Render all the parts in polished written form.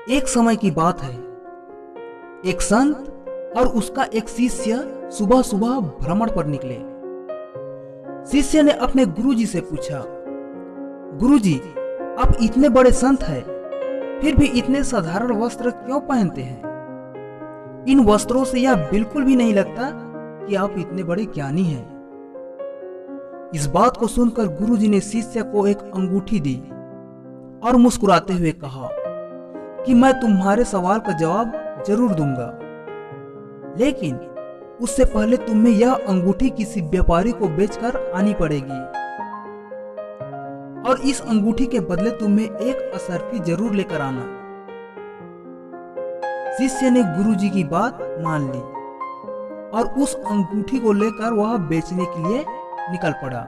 एक समय की बात है। एक संत और उसका एक शिष्य सुबह सुबह भ्रमण पर निकले। शिष्य ने अपने गुरुजी से पूछा, गुरुजी, आप इतने बड़े संत हैं, फिर भी इतने साधारण वस्त्र क्यों पहनते हैं? इन वस्त्रों से यह बिल्कुल भी नहीं लगता कि आप इतने बड़े ज्ञानी हैं। इस बात को सुनकर गुरुजी ने शिष्य को एक अंगूठी दी और मुस्कुराते हुए कहा कि मैं तुम्हारे सवाल का जवाब जरूर दूंगा, लेकिन उससे पहले तुम्हें यह अंगूठी किसी व्यापारी को बेचकर आनी पड़ेगी और इस अंगूठी के बदले तुम्हें एक असरफी जरूर लेकर आना। शिष्य ने गुरुजी की बात मान ली और उस अंगूठी को लेकर वह बेचने के लिए निकल पड़ा।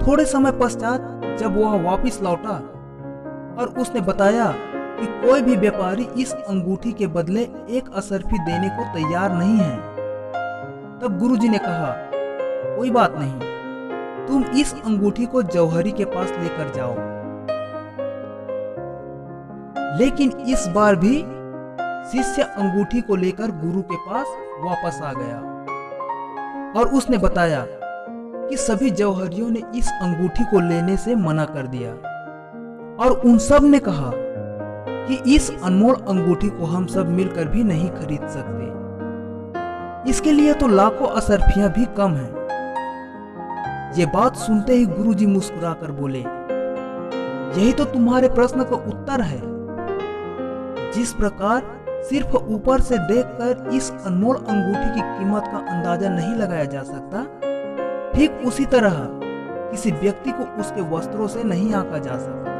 थोड़े समय पश्चात जब वह वापस लौटा और उसने बताया कि कोई भी व्यापारी इस अंगूठी के बदले एक असरफी देने को तैयार नहीं है, तब गुरुजी ने कहा, कोई बात नहीं, तुम इस अंगूठी को जौहरी के पास लेकर जाओ। लेकिन इस बार भी शिष्य अंगूठी को लेकर गुरु के पास वापस आ गया और उसने बताया कि सभी जौहरियों ने इस अंगूठी को लेने से मना कर दिया और उन सब ने कहा कि इस अनमोल अंगूठी को हम सब मिलकर भी नहीं खरीद सकते, इसके लिए तो लाखों असरफियां भी कम हैं। ये बात सुनते ही गुरुजी मुस्कुराकर बोले, यही तो तुम्हारे प्रश्न का उत्तर है। जिस प्रकार सिर्फ ऊपर से देखकर इस अनमोल अंगूठी की कीमत का अंदाजा नहीं लगाया जा सकता, ठीक उसी तरह किसी व्यक्ति को उसके वस्त्रों से नहीं आंका जा सकता।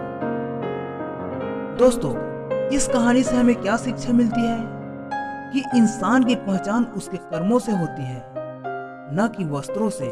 दोस्तों, इस कहानी से हमें क्या शिक्षा मिलती है कि इंसान की पहचान उसके कर्मों से होती है, न कि वस्त्रों से।